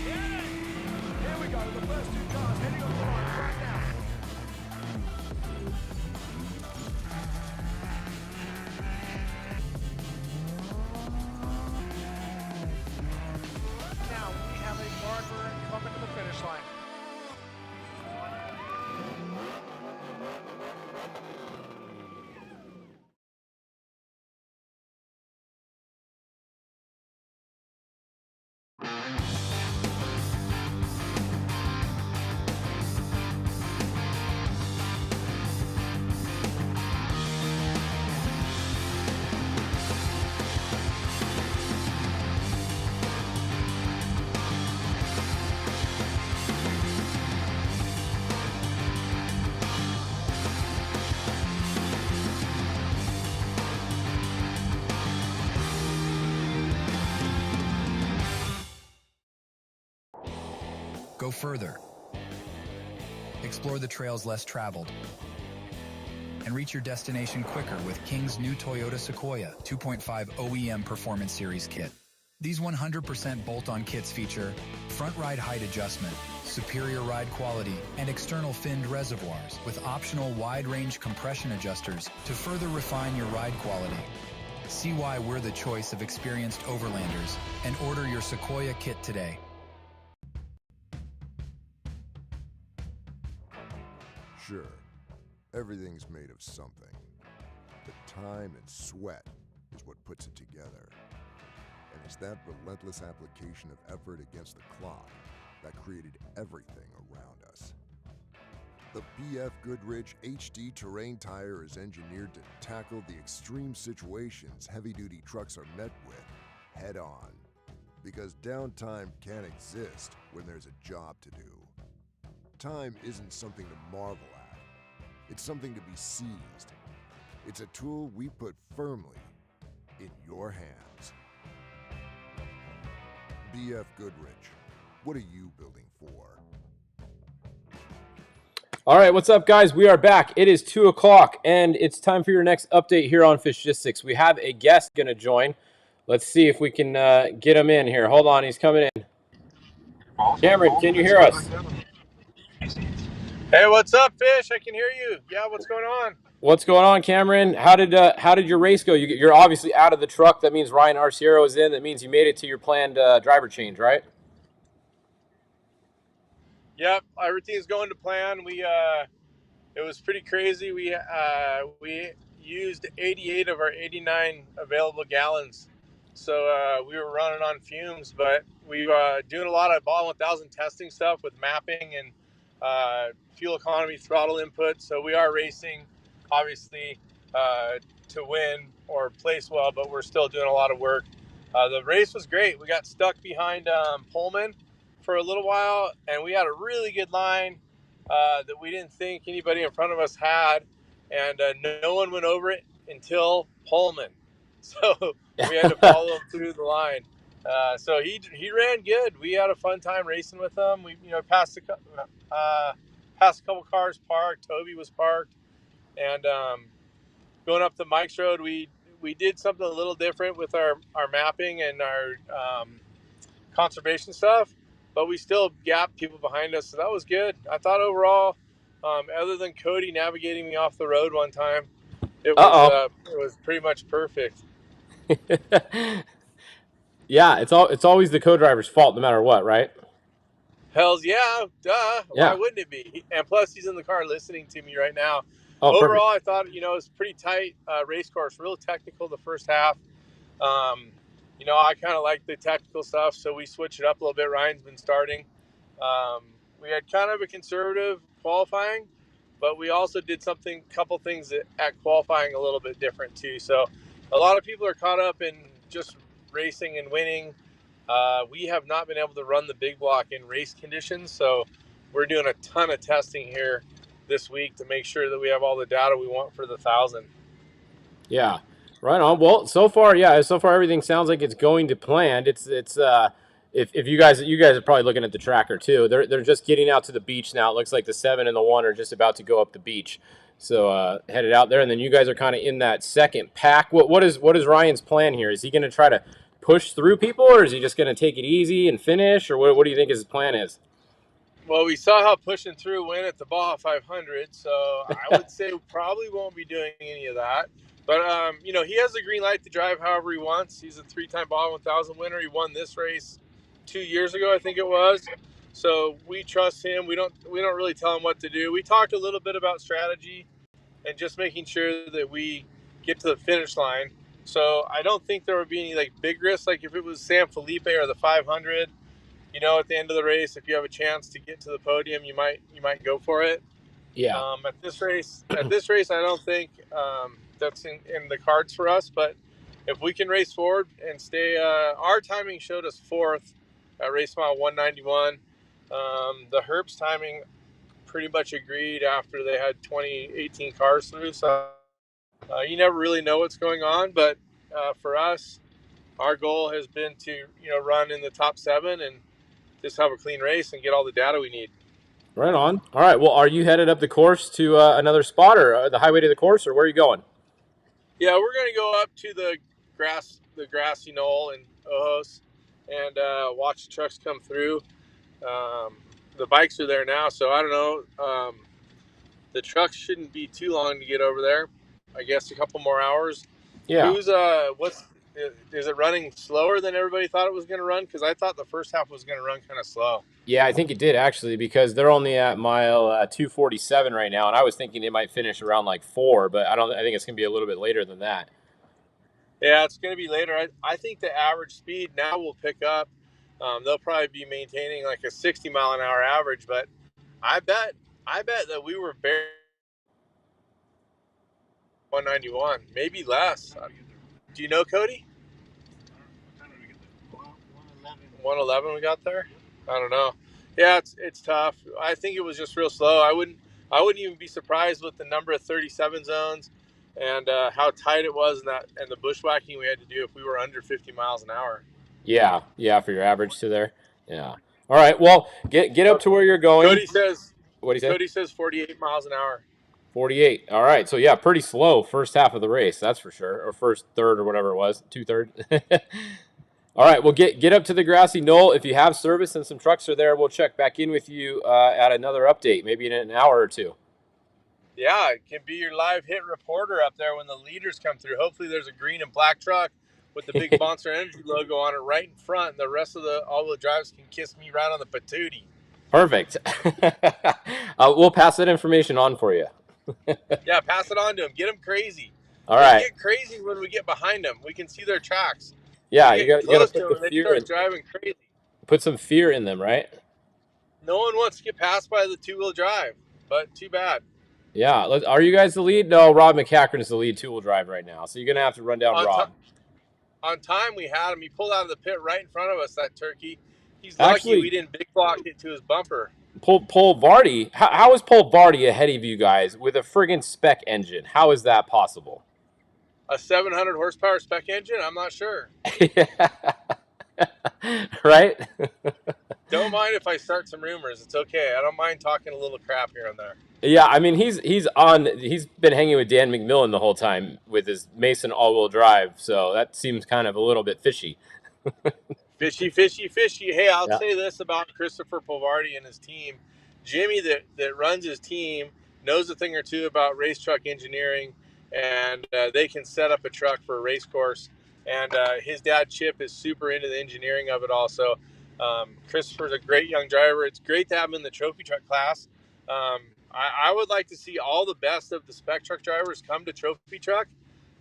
Here we go, the first two cars heading off the line right now. Now we have a marker coming to the finish line. Go further. Explore the trails less traveled. And reach your destination quicker with King's new Toyota Sequoia 2.5 OEM Performance Series kit. These 100% bolt-on kits feature front ride height adjustment, superior ride quality, and external finned reservoirs with optional wide-range compression adjusters to further refine your ride quality. See why we're the choice of experienced overlanders and order your Sequoia kit today. Sure, everything's made of something, but time and sweat is what puts it together. And it's that relentless application of effort against the clock that created everything around us. The BF Goodrich HD Terrain Tire is engineered to tackle the extreme situations heavy-duty trucks are met with head-on. Because downtime can't exist when there's a job to do. Time isn't something to marvel at. It's something to be seized. It's a tool we put firmly in your hands. BF Goodrich, what are you building for? All right, what's up, guys? We are back. It is 2 o'clock, and it's time for your next update here on Fishgistics. We have a guest going to join. Let's see if we can get him in here. Hold on, he's coming in. Cameron, can you hear us? Hey, what's up, Fish? I can hear you. Yeah, what's going on? What's going on, Cameron? How did your race go? You're obviously out of the truck. That means Ryan Arciero is in. That means you made it to your planned driver change, right? Yep, everything's going to plan. It was pretty crazy. We used 88 of our 89 available gallons, so we were running on fumes. But we doing a lot of Baja 1000 testing stuff with mapping and fuel economy, throttle input. So we are racing, obviously, to win or place well, but we're still doing a lot of work. The race was great. We got stuck behind Pullman for a little while, and we had a really good line that we didn't think anybody in front of us had, and no one went over it until Pullman. So we had to follow him through the line. So he ran good. We had a fun time racing with him. We passed a couple cars parked. Toby was parked, and going up to Mike's Road, we did something a little different with our mapping and our conservation stuff, but we still gapped people behind us, so that was good. I thought overall, other than Cody navigating me off the road one time, it was pretty much perfect. Yeah, it's always the co-driver's fault no matter what, right? Hells yeah, duh. Yeah. Why wouldn't it be? And plus, he's in the car listening to me right now. Oh, overall, perfect. I thought it was pretty tight race course, real technical the first half. I kind of like the technical stuff, so we switched it up a little bit. Ryan's been starting. We had kind of a conservative qualifying, but we also did couple things at qualifying a little bit different too. So a lot of people are caught up in just racing and winning. We have not been able to run the big block in race conditions, so we're doing a ton of testing here this week to make sure that we have all the data we want for the 1,000. Yeah, right on. Well, so far everything sounds like it's going to plan. If you guys are probably looking at the tracker too. They're just getting out to the beach now. It looks like the 7 and the 1 are just about to go up the beach. So headed out there, and then you guys are kind of in that second pack. What is Ryan's plan here? Is he going to try to push through people, or is he just going to take it easy and finish, or what do you think his plan is? Well, we saw how pushing through went at the Baja 500, so I would say we probably won't be doing any of that. But he has the green light to drive however he wants. He's a 3-time Baja 1000 winner. He won this race 2 years ago, I think it was. So we trust him. We don't really tell him what to do. We talked a little bit about strategy and just making sure that we get to the finish line. So I don't think there would be any big risks. Like if it was San Felipe or the 500, at the end of the race, if you have a chance to get to the podium, you might go for it. Yeah. At this race, I don't think that's in the cards for us. But if we can race forward and stay, our timing showed us fourth at race mile 191. The Herbst timing pretty much agreed after they had 2018 cars through. So you never really know what's going on. But for us, our goal has been to run in the top 7 and just have a clean race and get all the data we need. Right on. All right. Well, are you headed up the course to another spot, or the highway to the course, or where are you going? Yeah, we're going to go up to the grassy knoll in Ojos and watch the trucks come through. The bikes are there now, so I don't know. The trucks shouldn't be too long to get over there. I guess a couple more hours. Yeah. Is it running slower than everybody thought it was going to run? Because I thought the first half was going to run kind of slow. Yeah, I think it did actually, because they're only at mile 247 right now, and I was thinking it might finish around 4, but I think it's going to be a little bit later than that. Yeah, it's going to be later. I think the average speed now will pick up. They'll probably be maintaining a 60 mile an hour average, but I bet that we were barely 191, maybe less. Do you know, Cody? 111 we got there? I don't know. Yeah, it's tough. I think it was just real slow. I wouldn't even be surprised with the number of 37 zones and how tight it was and the bushwhacking we had to do if we were under 50 miles an hour. Yeah, for your average to there. Yeah. All right. Well, get up to where you're going. Cody says. What do you say? Cody says 48 miles an hour. 48. All right. So yeah, pretty slow first half of the race, that's for sure, or first third or whatever it was, 2/3. All right. Well, get up to the grassy knoll. If you have service and some trucks are there, we'll check back in with you at another update, maybe in an hour or two. Yeah, it can be your live hit reporter up there when the leaders come through. Hopefully, there's a green and black truck with the big Monster Energy logo on it right in front, and the rest of the all-wheel drives can kiss me right on the patootie. Perfect. We'll pass that information on for you. Yeah, pass it on to them. Get them crazy. All right. They get crazy when we get behind them. We can see their tracks. Yeah, you got to put the they fear start driving crazy. Put some fear in them, right? No one wants to get passed by the two-wheel drive, but too bad. Yeah. Are you guys the lead? No, Rob McCachran is the lead two-wheel drive right now, so you're going to have to run down Rob. On time, we had him. He pulled out of the pit right in front of us, that turkey. He's lucky we didn't big block it to his bumper. Paul Vardy, how is Paul Vardy ahead of you guys with a friggin' spec engine? How is that possible? A 700 horsepower spec engine? I'm not sure. Right? Don't mind if I start some rumors. It's okay. I don't mind talking a little crap here and there. Yeah, I mean he's been hanging with Dan McMillan the whole time with his Mason all-wheel drive, so that seems kind of a little bit fishy. Fishy. Hey, I'll say this about Christopher Polvardi and his team. Jimmy that runs his team knows a thing or two about race truck engineering, and they can set up a truck for a race course. And his dad, Chip, is super into the engineering of it all. So Christopher's a great young driver. It's great to have him in the trophy truck class. I would like to see all the best of the spec truck drivers come to trophy truck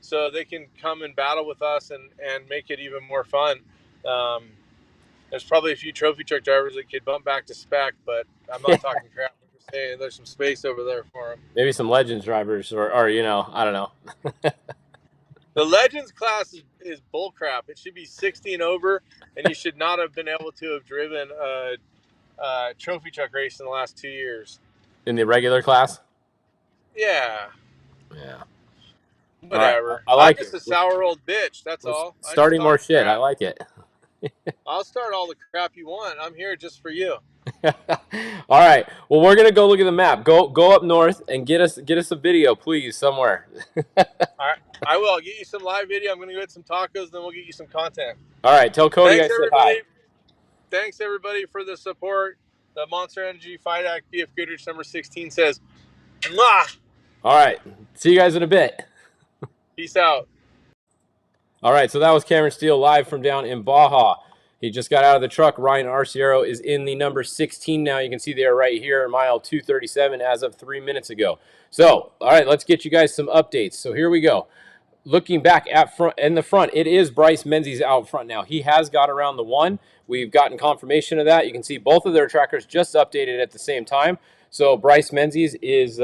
so they can come and battle with us and make it even more fun. There's probably a few trophy truck drivers that could bump back to spec, but I'm not talking crap. I'm just saying there's some space over there for them. Maybe some Legends drivers or I don't know. The Legends class is bull crap. It should be 60 and over, and you should not have been able to have driven a trophy truck race in the last 2 years. In the regular class? Yeah. Whatever. Right. I like I'm just a sour old bitch. That's all. Starting more shit. I like it. I'll start all the crap you want. I'm here just for you. All right. Well, we're gonna go look at the map. Go up north and get us a video, please, somewhere. All right, I will. I'll get you some live video. I'm gonna go get some tacos, then we'll get you some content. All right. Tell Cody I Thanks, said hi. everybody. Thanks, everybody, for the support. The Monster Energy Fight Act BF Goodrich number 16 says, "Mwah." All right. See you guys in a bit. Peace out. All right. So that was Cameron Steele live from down in Baja. He just got out of the truck. Ryan Arciero is in the number 16 now. You can see they are right here, mile 237 as of 3 minutes ago. So, all right, let's get you guys some updates. So here we go. Looking back at front in the front, it is Bryce Menzies out front now. He has got around the one. We've gotten confirmation of that. You can see both of their trackers just updated at the same time. So Bryce Menzies is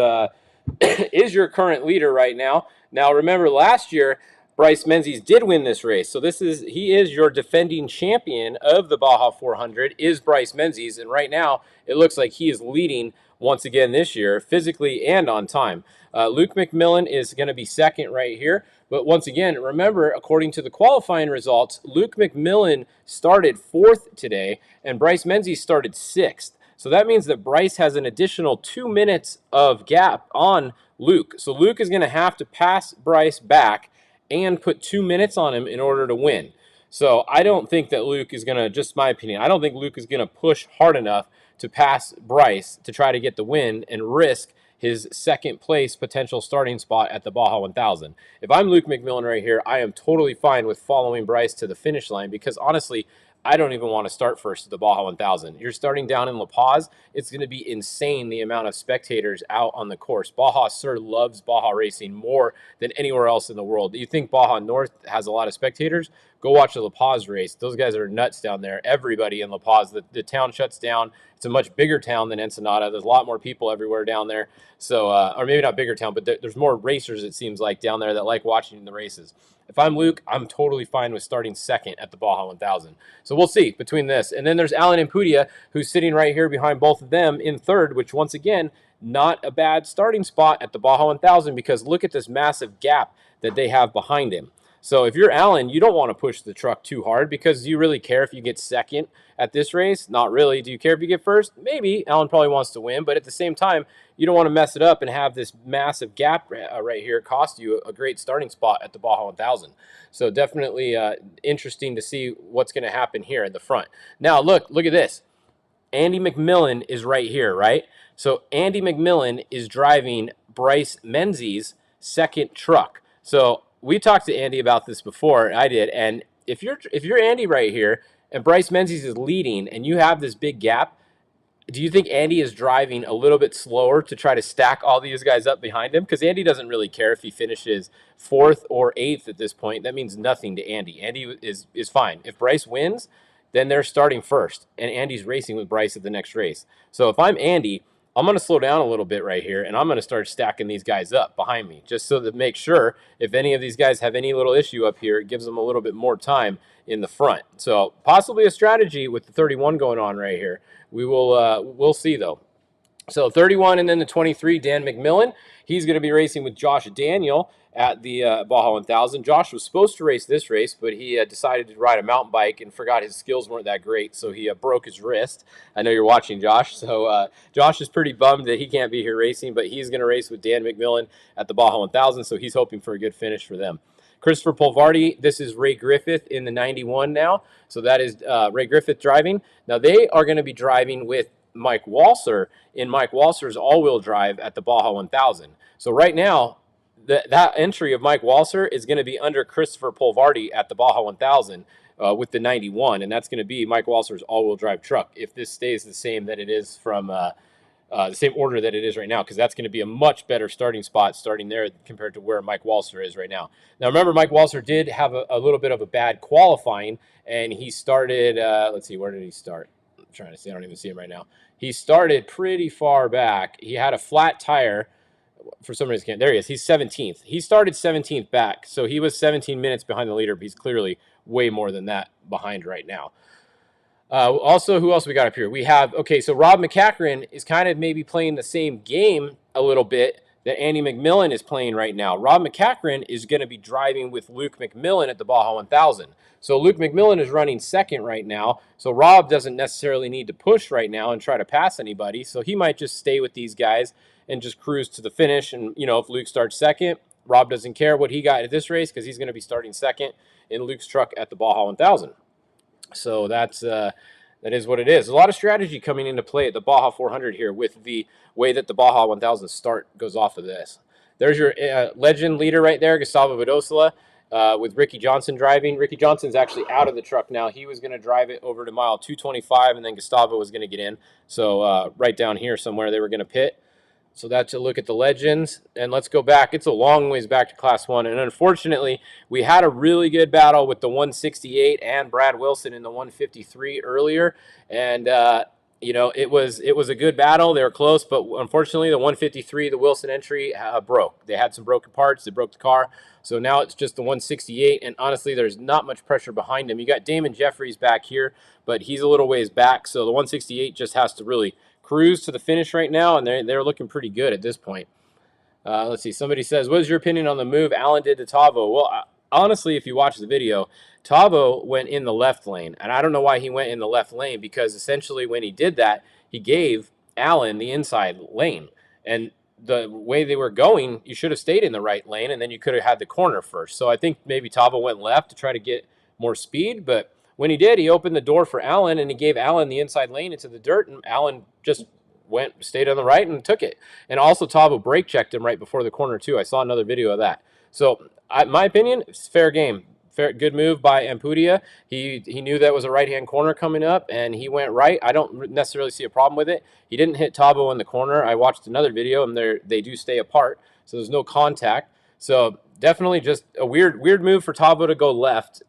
is your current leader right now. Now remember, last year Bryce Menzies did win this race. So he is your defending champion of the Baja 400 is Bryce Menzies, and right now it looks like he is leading once again this year, physically and on time. Luke McMillan is going to be second right here. But once again, remember, according to the qualifying results, Luke McMillan started fourth today, and Bryce Menzies started sixth. So that means that Bryce has an additional 2 minutes of gap on Luke. So Luke is going to have to pass Bryce back and put 2 minutes on him in order to win. So I don't think that Luke is going to, just my opinion, I don't think Luke is going to push hard enough to pass Bryce to try to get the win and risk his second place potential starting spot at the Baja 1000. If I'm Luke McMillan right here, I am totally fine with following Bryce to the finish line because honestly, I don't even want to start first at the Baja 1000. You're starting down in La Paz. It's going to be insane the amount of spectators out on the course. Baja Sur loves Baja racing more than anywhere else in the world. You think Baja North has a lot of spectators? Go watch the La Paz race. Those guys are nuts down there. Everybody in La Paz. The town shuts down. It's a much bigger town than Ensenada. There's a lot more people everywhere down there. So, or maybe not bigger town, but there's more racers, it seems like, down there that like watching the races. If I'm Luke, I'm totally fine with starting second at the Baja 1000. So we'll see between this. And then there's Alan Impudia, who's sitting right here behind both of them in third, which once again, not a bad starting spot at the Baja 1000 because look at this massive gap that they have behind him. So if you're Alan, you don't want to push the truck too hard because do you really care if you get second at this race? Not really. Do you care if you get first? Maybe. Alan probably wants to win, but at the same time, you don't want to mess it up and have this massive gap right here cost you a great starting spot at the Baja 1000. So definitely interesting to see what's going to happen here in the front. Now, look at this. Andy McMillan is right here, right? So Andy McMillan is driving Bryce Menzies' second truck. So we talked to Andy about this before. I did, and if you're Andy right here and Bryce Menzies is leading, and you have this big gap, do you think Andy is driving a little bit slower to try to stack all these guys up behind him? Because Andy doesn't really care if he finishes fourth or eighth at this point. That means nothing to Andy. Andy is fine. If Bryce wins, then they're starting first, and Andy's racing with Bryce at the next race. So if I'm Andy, I'm going to slow down a little bit right here, and I'm going to start stacking these guys up behind me, just so to make sure if any of these guys have any little issue up here, it gives them a little bit more time in the front. So possibly a strategy with the 31 going on right here. We'll see, though. So 31 and then the 23, Dan McMillan. He's going to be racing with Josh Daniel at the Baja 1000. Josh was supposed to race this race, but he decided to ride a mountain bike and forgot his skills weren't that great, so he broke his wrist. I know you're watching, Josh. So Josh is pretty bummed that he can't be here racing, but he's going to race with Dan McMillan at the Baja 1000, so he's hoping for a good finish for them. Christopher Polvardi, this is Ray Griffith in the 91 now. So that is Ray Griffith driving. Now they are going to be driving with Mike Walser in Mike Walser's all-wheel drive at the Baja 1000. So right now, that entry of Mike Walser is going to be under Christopher Polvardi at the Baja 1000 with the 91, and that's going to be Mike Walser's all-wheel drive truck if this stays the same that it is from the same order that it is right now, because that's going to be a much better starting spot starting there compared to where Mike Walser is right now. Now, remember, Mike Walser did have a little bit of a bad qualifying, and he started, let's see, where did he start? I'm trying to see. I don't even see him right now. He started pretty far back. He had a flat tire. For some reason, there he is. He's 17th. He started 17th back, so he was 17 minutes behind the leader, but he's clearly way more than that behind right now. Also, who else we got up here? We have, okay, so Rob McCachran is kind of maybe playing the same game a little bit that Andy McMillan is playing right now. Rob McCachran is going to be driving with Luke McMillan at the Baja 1000. So Luke McMillan is running second right now. So Rob doesn't necessarily need to push right now and try to pass anybody. So he might just stay with these guys and just cruise to the finish. And, you know, if Luke starts second, Rob doesn't care what he got at this race because he's going to be starting second in Luke's truck at the Baja 1000. So that is what it is. A lot of strategy coming into play at the Baja 400 here with the way that the Baja 1000 start goes off of this. There's your legend leader right there, Gustavo Badosola, with Ricky Johnson driving. Ricky Johnson's actually out of the truck now. He was going to drive it over to mile 225, and then Gustavo was going to get in. So right down here somewhere they were going to pit. So that's a look at the legends. And let's go back. It's a long ways back to Class 1. And unfortunately, we had a really good battle with the 168 and Brad Wilson in the 153 earlier. And, you know, it was a good battle. They were close. But unfortunately, the 153, the Wilson entry, broke. They had some broken parts. They broke the car. So now it's just the 168. And honestly, there's not much pressure behind him. You got Damon Jeffries back here, but he's a little ways back. So the 168 just has to really cruise to the finish right now, and they're looking pretty good at this point. Let's see. Somebody says, what is your opinion on the move Alan did to Tavo? Well, honestly, if you watch the video, Tavo went in the left lane, and I don't know why he went in the left lane, because essentially when he did that, he gave Alan the inside lane. And the way they were going, you should have stayed in the right lane, and then you could have had the corner first. So I think maybe Tavo went left to try to get more speed, but when he did, he opened the door for Alan, and he gave Alan the inside lane into the dirt, and Alan just stayed on the right and took it. And also Tavo brake checked him right before the corner too. I saw another video of that. So my opinion, it's fair game. Good move by Ampudia. He knew that was a right-hand corner coming up, and he went right. I don't necessarily see a problem with it. He didn't hit Tavo in the corner. I watched another video, and they do stay apart, so there's no contact. So definitely just a weird move for Tavo to go left,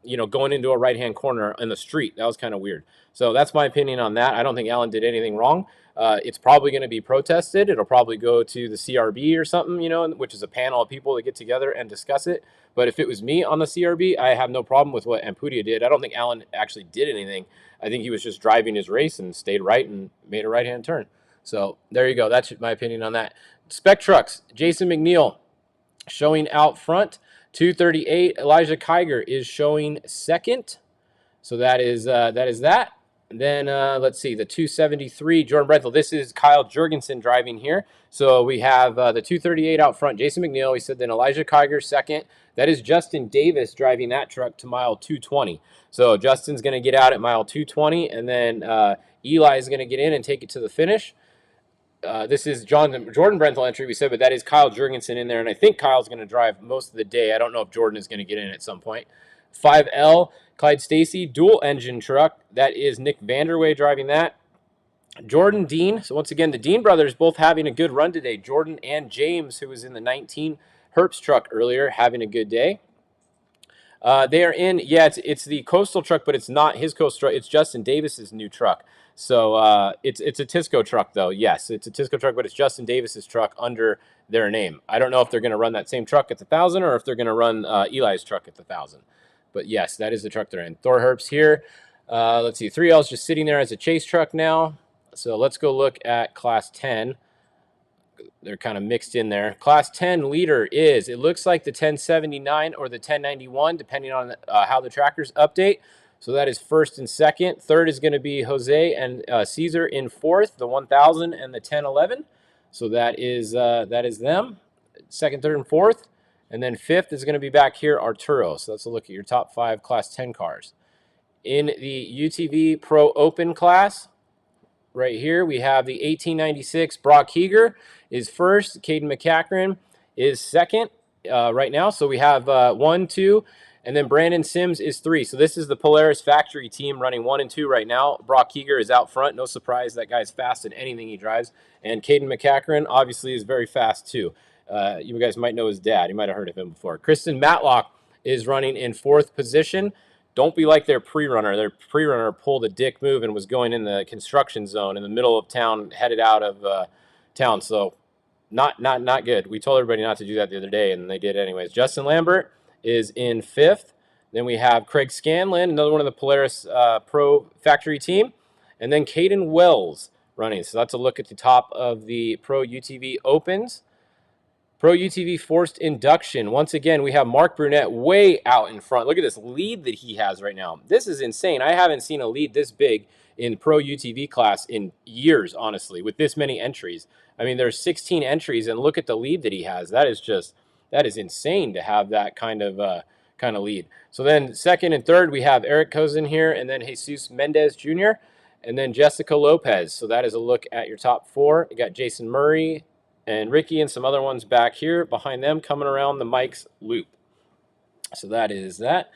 you know, going into a right-hand corner in the street. That was kind of weird. So that's my opinion on that. I don't think Alan did anything wrong. It's probably going to be protested. It'll probably go to the CRB or something, you know, which is a panel of people that get together and discuss it. But if it was me on the CRB, I have no problem with what Ampudia did. I don't think Alan actually did anything. I think he was just driving his race and stayed right and made a right-hand turn. So there you go. That's my opinion on that. Spec Trucks, Jason McNeil showing out front. 238, Elijah Kiger is showing second. So that is that. And then let's see, the 273, Jordan Brenthel. This is Kyle Jurgensen driving here. So we have the 238 out front, Jason McNeil. He said then Elijah Kiger second. That is Justin Davis driving that truck to mile 220. So Justin's going to get out at mile 220, and then Eli is going to get in and take it to the finish. This is Jordan Brenthel entry, we said, but that is Kyle Jurgensen in there, and I think Kyle's going to drive most of the day. I don't know if Jordan is going to get in at some point. 5L, Clyde Stacy, dual engine truck. That is Nick Vanderway driving that. Jordan Dean. So once again, the Dean brothers both having a good run today. Jordan and James, who was in the 19 Herps truck earlier, having a good day. They are in, yeah, it's the Coastal truck, but it's not his Coastal truck. It's Justin Davis's new truck. So it's a Tisco truck, though. Yes, it's a Tisco truck, but it's Justin Davis's truck under their name. I don't know if they're going to run that same truck at the 1,000 or if they're going to run Eli's truck at the 1,000. But yes, that is the truck they're in. Thor Herps here. Let's see, 3L's just sitting there as a chase truck now. So let's go look at Class 10. They're kind of mixed in there. Class 10 leader is, it looks like the 1079 or the 1091, depending on how the trackers update. So that is first and second. Third is going to be Jose and Caesar in fourth, the 1000 and the 1011. So that is them. Second, third, and fourth. And then fifth is going to be back here, Arturo. So let's look at your top 5 Class 10 cars. In the UTV Pro Open class, right here, we have the 1896 Brock Heger is first. Caden McCachran is second right now. So we have 1, 2, and then Brandon Sims is 3. So this is the Polaris factory team running 1 and 2 right now. Brock Heger is out front. No surprise, that guy's fast in anything he drives. And Caden McCachran obviously is very fast too. You guys might know his dad. You might have heard of him before. Kristen Matlock is running in 4th position. Don't be like their pre-runner. Their pre-runner pulled a dick move and was going in the construction zone in the middle of town, headed out of town. So not good. We told everybody not to do that the other day, and they did anyways. Justin Lambert is in 5th. Then we have Craig Scanlon, another one of the Polaris Pro factory team. And then Caden Wells running. So that's a look at the top of the Pro UTV Opens. Pro UTV forced induction. Once again, we have Mark Brunette way out in front. Look at this lead that he has right now. This is insane. I haven't seen a lead this big in Pro UTV class in years, honestly, with this many entries. I mean, there's 16 entries, and look at the lead that he has. That is insane to have that kind of lead. So then second and third, we have Eric Cozen here, and then Jesus Mendez Jr., and then Jessica Lopez. So that is a look at your top four. You got Jason Murray and Ricky and some other ones back here behind them coming around the Mike's loop. So that is that.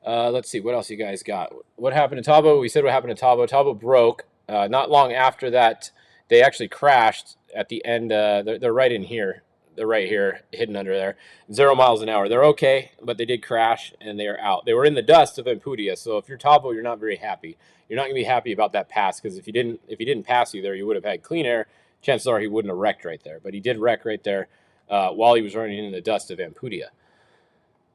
Let's see, what else you guys got? What happened to Tabo? We said what happened to Tabo. Tabo broke. Not long after that, they actually crashed at the end. They're right in here. They're right here, hidden under there. 0 miles an hour. They're okay, but they did crash, and they are out. They were in the dust of Empudia, so if you're Tabo, you're not very happy. You're not going to be happy about that pass, because if he didn't pass you there, you would have had clean air. Chances are he wouldn't have wrecked right there, but he did wreck right there while he was running in the dust of Empudia.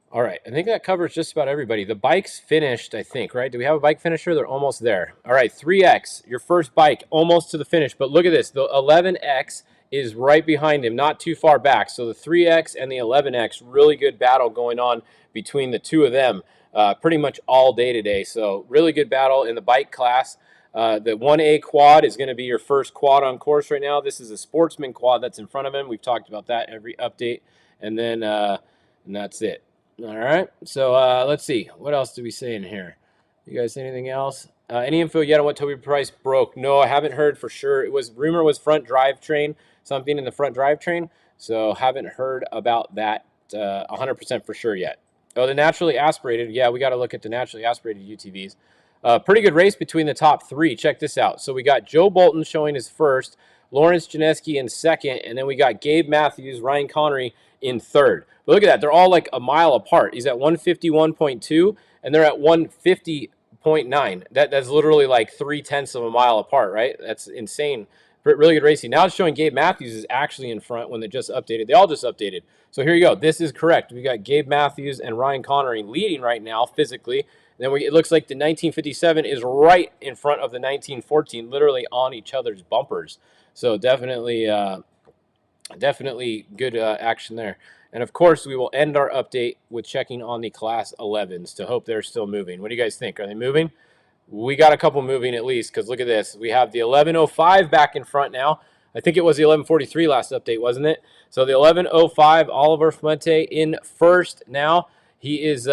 All right, I think that covers just about everybody. The bike's finished, I think, right? Do we have a bike finisher? They're almost there. All right, 3X, your first bike, almost to the finish. But look at this. The 11X is right behind him, not too far back. So the 3X and the 11X, really good battle going on between the two of them pretty much all day today. So really good battle in the bike class. The 1A quad is going to be your first quad on course right now. This is a Sportsman quad that's in front of him. We've talked about that every update. And then and that's it. All right, so let's see. What else do we say in here? You guys say anything else? Any info yet on what Toby Price broke? No, I haven't heard for sure. Rumor was front drivetrain, something in the front drivetrain. So haven't heard about that 100% for sure yet. Oh, the naturally aspirated. Yeah, we got to look at the naturally aspirated UTVs. Pretty good race between the top three. Check this out. So we got Joe Bolton showing his first, Lawrence Janeski in second, and then we got Gabe Matthews, Ryan Connery in third. But look at that. They're all like a mile apart. He's at 151.2, and they're at 150.9. That's literally like 0.3 of a mile apart, right? That's insane. Really good racing. Now it's showing Gabe Matthews is actually in front when they just updated. They all just updated. So here you go. This is correct. We got Gabe Matthews and Ryan Connery leading right now physically. And then it looks like the 1957 is right in front of the 1914, literally on each other's bumpers. So definitely good action there. And of course, we will end our update with checking on the Class 11s to hope they're still moving. What do you guys think? Are they moving? We got a couple moving at least, because look at this. We have the 1105 back in front now. I think it was the 1143 last update, wasn't it? So the 1105, Oliver Fuente in first now. He is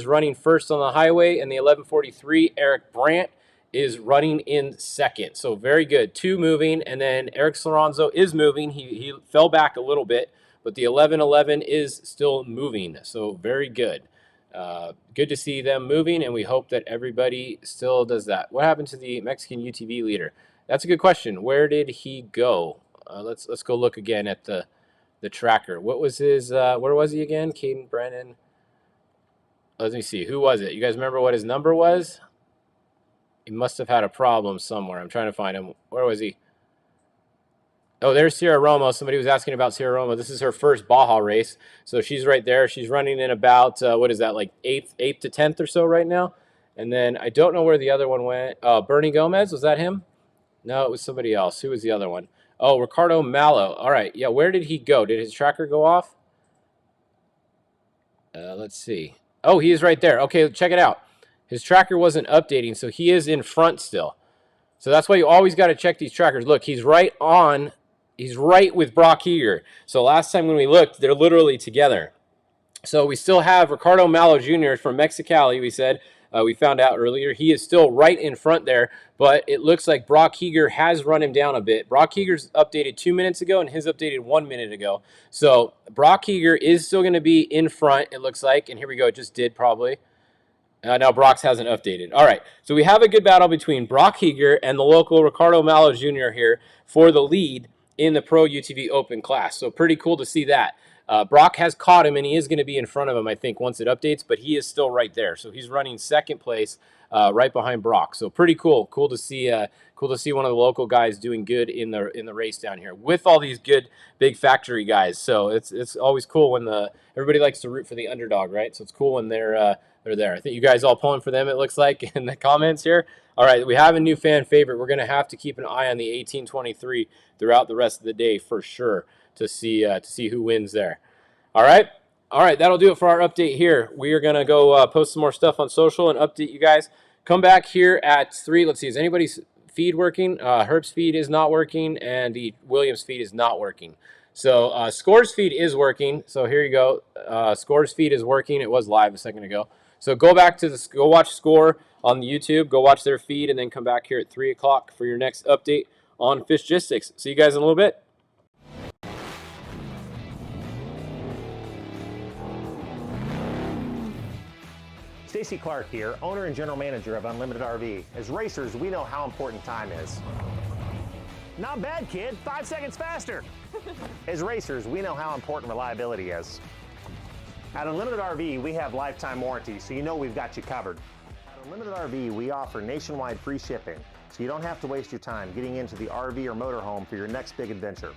running first on the highway, and the 1143, Eric Brandt, is running in second. So very good. Two moving, and then Eric Sloranzo is moving. He fell back a little bit, but the 1111 is still moving. So very good. Good to see them moving, and we hope that everybody still does that. What happened to the Mexican UTV leader? That's a good question. Where did he go? Let's go look again at the tracker. What was his? Where was he again? Caden Brennan. Let me see. Who was it? You guys remember what his number was? He must have had a problem somewhere. I'm trying to find him. Where was he? Oh, there's Sierra Romo. Somebody was asking about Sierra Romo. This is her first Baja race. So she's right there. She's running in about, what is that, like 8th to 10th or so right now. And then I don't know where the other one went. Bernie Gomez, was that him? No, it was somebody else. Who was the other one? Oh, Ricardo Mallo. All right. Yeah, where did he go? Did his tracker go off? Let's see. Oh, he is right there. Okay, check it out. His tracker wasn't updating, so he is in front still. So that's why you always got to check these trackers. Look, he's right on. He's right with Brock Eager. So last time when we looked, they're literally together. So we still have Ricardo Mallo Jr. from Mexicali, we said. We found out earlier. He is still right in front there, but it looks like Brock Heger has run him down a bit. Brock Heger's updated 2 minutes ago, and his updated 1 minute ago. So Brock Heger is still going to be in front, it looks like. And here we go. It just did probably. Now Brock's hasn't updated. All right. So we have a good battle between Brock Heger and the local Ricardo Mallo Jr. here for the lead in the Pro UTV Open class. So pretty cool to see that. Brock has caught him, and he is going to be in front of him, I think, once it updates, but he is still right there. So he's running second place right behind Brock. So pretty cool. Cool to see one of the local guys doing good in the race down here with all these good big factory guys. So it's always cool when everybody likes to root for the underdog, right? So it's cool when they're there. I think you guys all pulling for them, it looks like, in the comments here. All right, we have a new fan favorite. We're going to have to keep an eye on the 1823 throughout the rest of the day for sure. to see who wins there. All right. All right, that'll do it for our update here. We are going to go post some more stuff on social and update you guys. Come back here at 3. Let's see, is anybody's feed working? Herb's feed is not working, and the Williams feed is not working. So Score's feed is working. So here you go. Score's feed is working. It was live a second ago. So go back to go watch Score on the YouTube. Go watch their feed, and then come back here at 3 o'clock for your next update on Fishgistics. See you guys in a little bit. Stacy Clark here, owner and general manager of Unlimited RV. As racers, we know how important time is. Not bad, kid. 5 seconds faster. As racers, we know how important reliability is. At Unlimited RV, we have lifetime warranty, so you know we've got you covered. At Unlimited RV, we offer nationwide free shipping, so you don't have to waste your time getting into the RV or motorhome for your next big adventure.